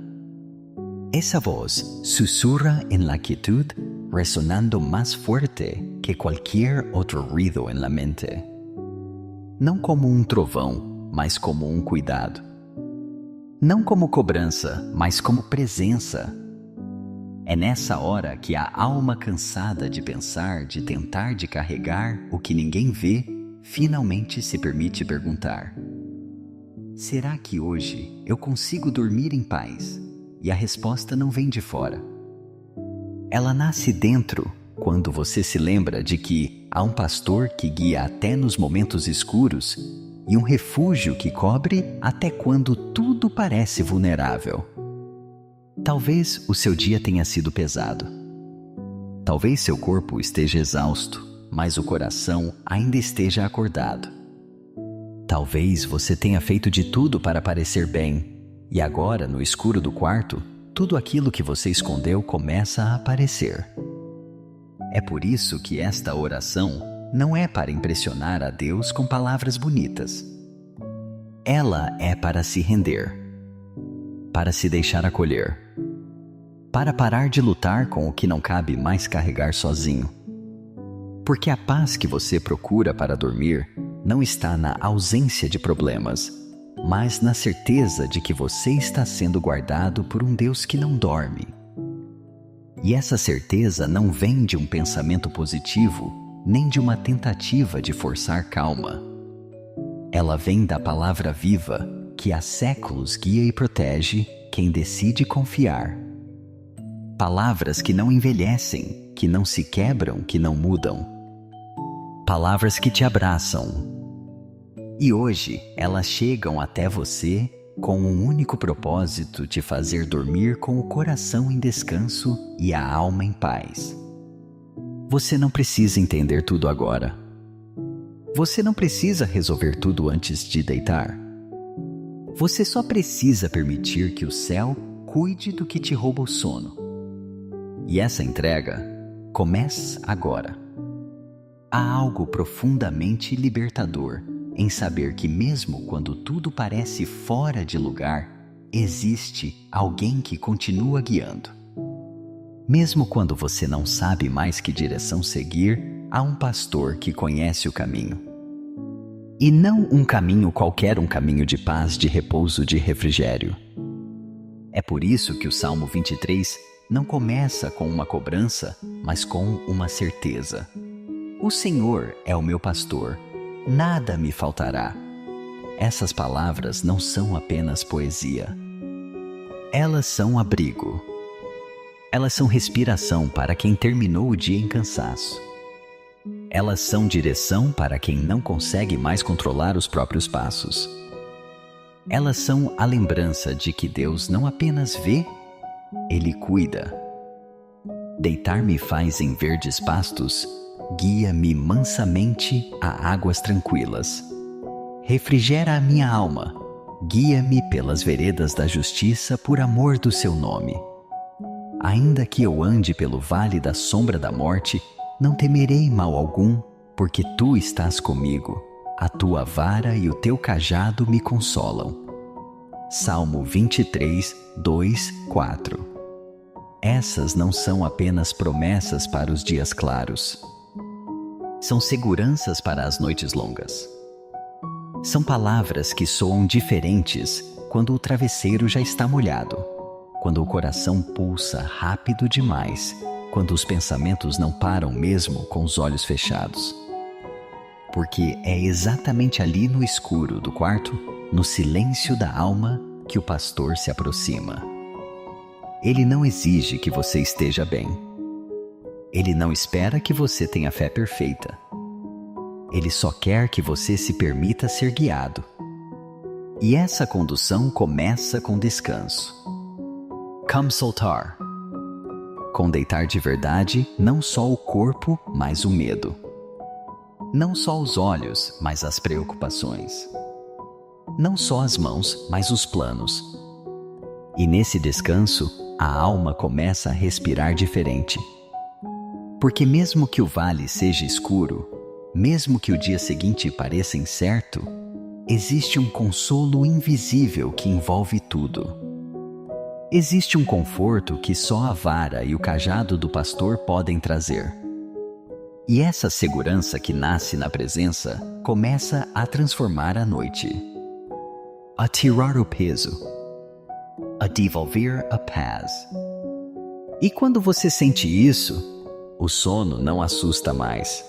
Esa voz susurra en la quietud, resonando más fuerte que cualquier otro ruido en la mente. Não como um trovão, mas como um cuidado. Não como cobrança, mas como presença. É nessa hora que a alma cansada de pensar, de tentar, de carregar o que ninguém vê, finalmente se permite perguntar: será que hoje eu consigo dormir em paz? E a resposta não vem de fora. Ela nasce dentro, quando você se lembra de que há um pastor que guia até nos momentos escuros e um refúgio que cobre até quando tudo parece vulnerável. Talvez o seu dia tenha sido pesado. Talvez seu corpo esteja exausto, mas o coração ainda esteja acordado. Talvez você tenha feito de tudo para parecer bem, e agora, no escuro do quarto, tudo aquilo que você escondeu começa a aparecer. É por isso que esta oração não é para impressionar a Deus com palavras bonitas. Ela é para se render, para se deixar acolher, para parar de lutar com o que não cabe mais carregar sozinho. Porque a paz que você procura para dormir não está na ausência de problemas, mas na certeza de que você está sendo guardado por um Deus que não dorme. E essa certeza não vem de um pensamento positivo, nem de uma tentativa de forçar calma. Ela vem da palavra viva, que há séculos guia e protege quem decide confiar. Palavras que não envelhecem, que não se quebram, que não mudam. Palavras que te abraçam. E hoje elas chegam até você com um único propósito de fazer dormir com o coração em descanso e a alma em paz. Você não precisa entender tudo agora. Você não precisa resolver tudo antes de deitar. Você só precisa permitir que o céu cuide do que te rouba o sono. E essa entrega começa agora. Há algo profundamente libertador em saber que mesmo quando tudo parece fora de lugar, existe alguém que continua guiando. Mesmo quando você não sabe mais que direção seguir, há um pastor que conhece o caminho. E não um caminho qualquer, um caminho de paz, de repouso, de refrigério. É por isso que o Salmo 23 não começa com uma cobrança, mas com uma certeza. O Senhor é o meu pastor, nada me faltará. Essas palavras não são apenas poesia. Elas são abrigo. Elas são respiração para quem terminou o dia em cansaço. Elas são direção para quem não consegue mais controlar os próprios passos. Elas são a lembrança de que Deus não apenas vê, Ele cuida. Deitar-me faz em verdes pastos, guia-me mansamente a águas tranquilas. Refrigera a minha alma, guia-me pelas veredas da justiça por amor do seu nome. Ainda que eu ande pelo vale da sombra da morte, não temerei mal algum, porque tu estás comigo. A tua vara e o teu cajado me consolam. Salmo 23, 2, 4. Essas não são apenas promessas para os dias claros. São seguranças para as noites longas. São palavras que soam diferentes quando o travesseiro já está molhado, quando o coração pulsa rápido demais, quando os pensamentos não param mesmo com os olhos fechados. Porque é exatamente ali no escuro do quarto, no silêncio da alma, que o pastor se aproxima. Ele não exige que você esteja bem. Ele não espera que você tenha fé perfeita. Ele só quer que você se permita ser guiado. E essa condução começa com descanso. Come soltar. Com deitar de verdade, não só o corpo, mas o medo. Não só os olhos, mas as preocupações. Não só as mãos, mas os planos. E nesse descanso, a alma começa a respirar diferente. Porque mesmo que o vale seja escuro, mesmo que o dia seguinte pareça incerto, existe um consolo invisível que envolve tudo. Existe um conforto que só a vara e o cajado do pastor podem trazer. E essa segurança que nasce na presença começa a transformar a noite. A tirar o peso. A devolver a paz. E quando você sente isso, o sono não assusta mais.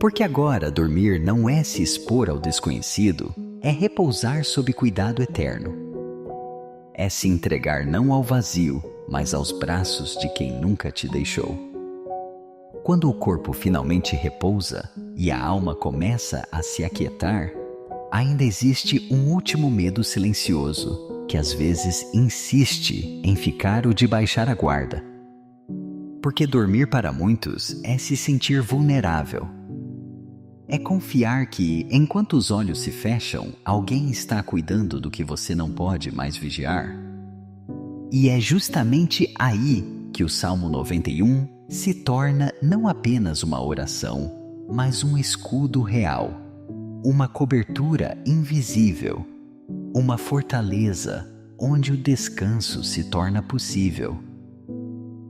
Porque agora dormir não é se expor ao desconhecido, é repousar sob cuidado eterno. É se entregar não ao vazio, mas aos braços de quem nunca te deixou. Quando o corpo finalmente repousa e a alma começa a se aquietar, ainda existe um último medo silencioso, que às vezes insiste em ficar o de baixar a guarda. Porque dormir para muitos é se sentir vulnerável. É confiar que, enquanto os olhos se fecham, alguém está cuidando do que você não pode mais vigiar. E é justamente aí que o Salmo 91 se torna não apenas uma oração, mas um escudo real, uma cobertura invisível, uma fortaleza onde o descanso se torna possível.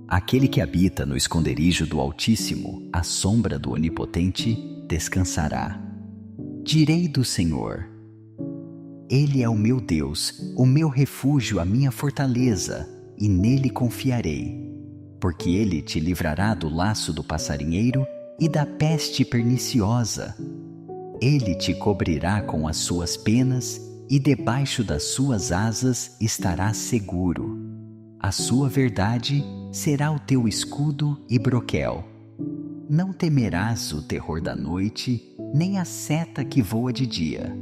Aquele que habita no esconderijo do Altíssimo, à sombra do Onipotente, descansará. Direi do Senhor: Ele é o meu Deus, o meu refúgio, a minha fortaleza, e nele confiarei. Porque ele te livrará do laço do passarinheiro e da peste perniciosa. Ele te cobrirá com as suas penas e debaixo das suas asas estarás seguro. A sua verdade será o teu escudo e broquel. Não temerás o terror da noite, nem a seta que voa de dia.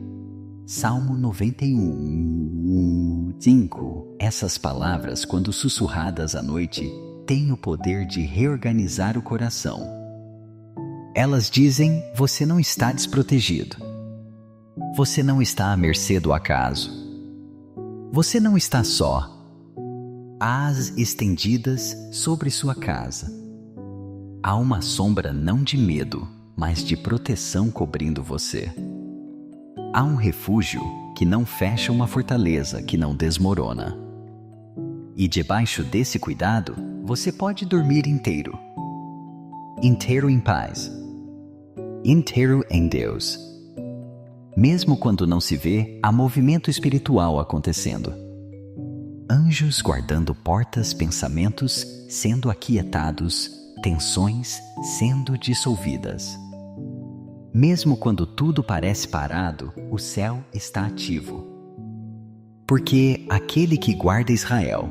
Salmo 91, 5. Essas palavras, quando sussurradas à noite, têm o poder de reorganizar o coração. Elas dizem: você não está desprotegido. Você não está à mercê do acaso. Você não está só. Há as estendidas sobre sua casa. Há uma sombra não de medo, mas de proteção cobrindo você. Há um refúgio que não fecha, uma fortaleza que não desmorona. E debaixo desse cuidado, você pode dormir inteiro. Inteiro em paz. Inteiro em Deus. Mesmo quando não se vê, há movimento espiritual acontecendo. Anjos guardando portas, pensamentos sendo aquietados, tensões sendo dissolvidas. Mesmo quando tudo parece parado, o céu está ativo. Porque aquele que guarda Israel,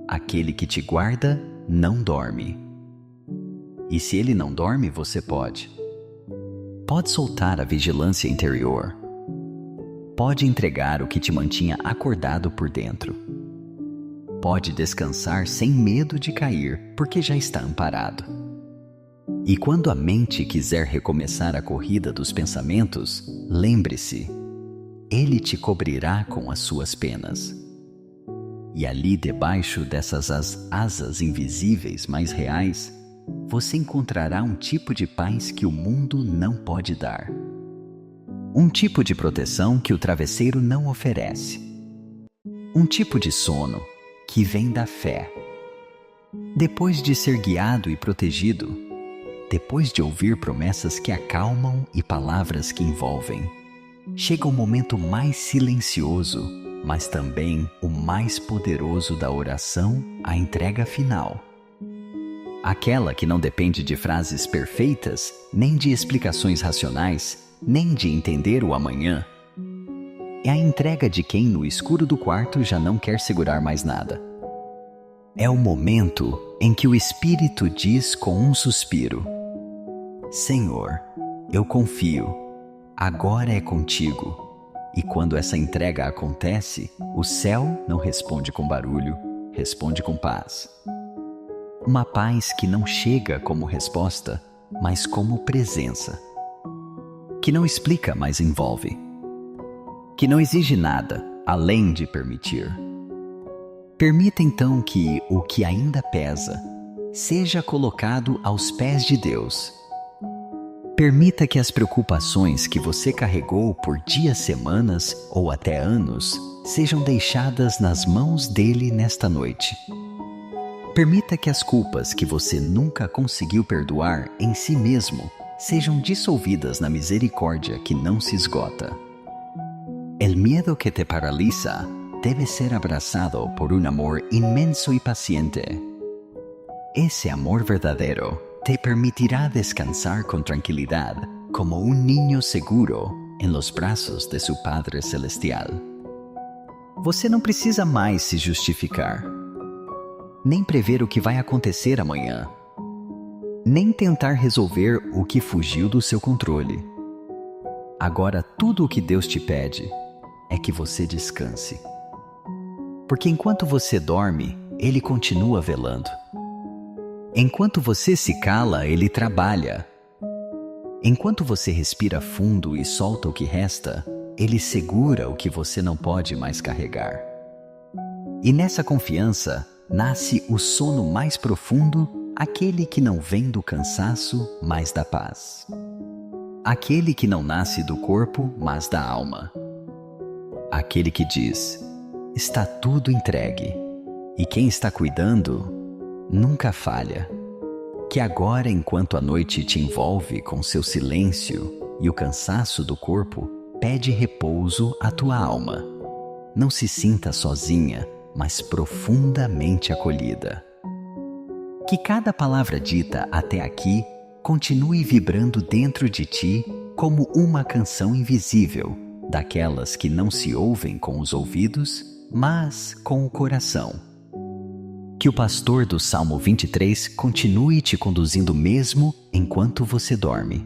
aquele que te guarda, não dorme. E se ele não dorme, você pode. Pode soltar a vigilância interior. Pode entregar o que te mantinha acordado por dentro. Pode descansar sem medo de cair, porque já está amparado. E quando a mente quiser recomeçar a corrida dos pensamentos, lembre-se, ele te cobrirá com as suas penas. E ali debaixo dessas asas invisíveis, mas reais, você encontrará um tipo de paz que o mundo não pode dar. Um tipo de proteção que o travesseiro não oferece. Um tipo de sono que vem da fé. Depois de ser guiado e protegido, depois de ouvir promessas que acalmam e palavras que envolvem, chega o momento mais silencioso, mas também o mais poderoso da oração, a entrega final. Aquela que não depende de frases perfeitas, nem de explicações racionais, nem de entender o amanhã. É a entrega de quem no escuro do quarto já não quer segurar mais nada. É o momento em que o Espírito diz com um suspiro: Senhor, eu confio, agora é contigo. E quando essa entrega acontece, o céu não responde com barulho, responde com paz. Uma paz que não chega como resposta, mas como presença. Que não explica, mas envolve. Que não exige nada, além de permitir. Permita então que o que ainda pesa seja colocado aos pés de Deus. Permita que as preocupações que você carregou por dias, semanas ou até anos sejam deixadas nas mãos dele nesta noite. Permita que as culpas que você nunca conseguiu perdoar em si mesmo sejam dissolvidas na misericórdia que não se esgota. El miedo que te paraliza debe ser abrazado por un amor inmenso y paciente. Ese amor verdadero te permitirá descansar con tranquilidad como un niño seguro en los brazos de su Padre Celestial. Você não precisa mais se justificar, nem prever o que vai acontecer amanhã, nem tentar resolver o que fugiu do seu controle. Agora tudo o que Deus te pede é que você descanse. Porque enquanto você dorme, Ele continua velando. Enquanto você se cala, Ele trabalha. Enquanto você respira fundo e solta o que resta, Ele segura o que você não pode mais carregar. E nessa confiança nasce o sono mais profundo, aquele que não vem do cansaço, mas da paz. Aquele que não nasce do corpo, mas da alma. Aquele que diz: está tudo entregue, e quem está cuidando nunca falha. Que agora, enquanto a noite te envolve com seu silêncio e o cansaço do corpo, pede repouso à tua alma. Não se sinta sozinha, mas profundamente acolhida. Que cada palavra dita até aqui continue vibrando dentro de ti como uma canção invisível, daquelas que não se ouvem com os ouvidos, mas com o coração. Que o pastor do Salmo 23 continue te conduzindo mesmo enquanto você dorme.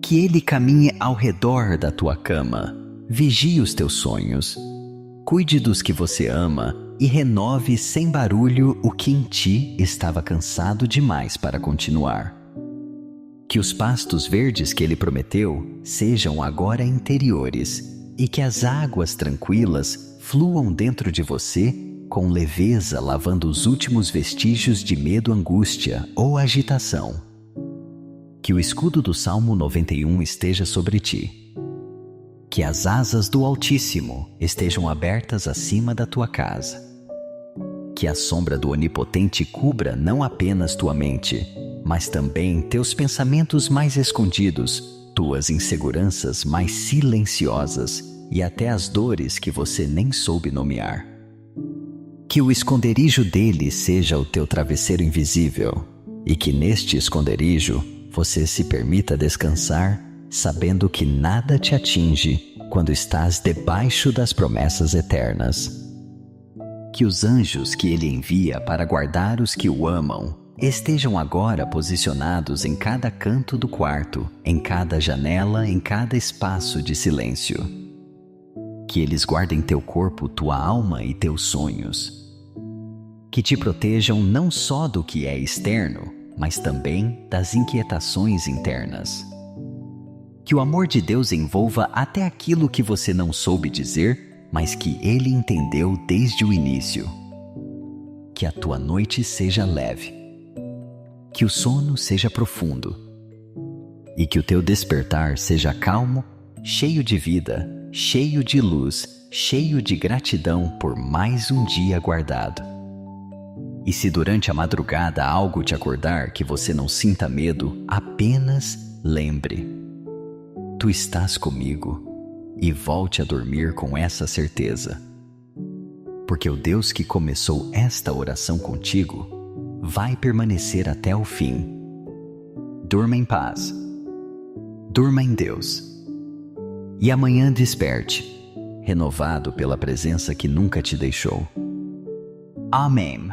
Que ele caminhe ao redor da tua cama, vigie os teus sonhos, cuide dos que você ama e renove sem barulho o que em ti estava cansado demais para continuar. Que os pastos verdes que ele prometeu sejam agora interiores e que as águas tranquilas fluam dentro de você com leveza, lavando os últimos vestígios de medo, angústia ou agitação. Que o escudo do Salmo 91 esteja sobre ti. Que as asas do Altíssimo estejam abertas acima da tua casa. Que a sombra do Onipotente cubra não apenas tua mente, mas também teus pensamentos mais escondidos, tuas inseguranças mais silenciosas e até as dores que você nem soube nomear. Que o esconderijo dele seja o teu travesseiro invisível e que neste esconderijo você se permita descansar, sabendo que nada te atinge quando estás debaixo das promessas eternas. Que os anjos que ele envia para guardar os que o amam estejam agora posicionados em cada canto do quarto, em cada janela, em cada espaço de silêncio. Que eles guardem teu corpo, tua alma e teus sonhos. Que te protejam não só do que é externo, mas também das inquietações internas. Que o amor de Deus envolva até aquilo que você não soube dizer, mas que Ele entendeu desde o início. Que a tua noite seja leve. Que o sono seja profundo. E que o teu despertar seja calmo, cheio de vida, cheio de luz, cheio de gratidão por mais um dia guardado. E se durante a madrugada algo te acordar que você não sinta medo, apenas lembre: tu estás comigo, e volte a dormir com essa certeza. Porque o Deus que começou esta oração contigo vai permanecer até o fim. Durma em paz. Durma em Deus. E amanhã desperte, renovado pela presença que nunca te deixou. Amém.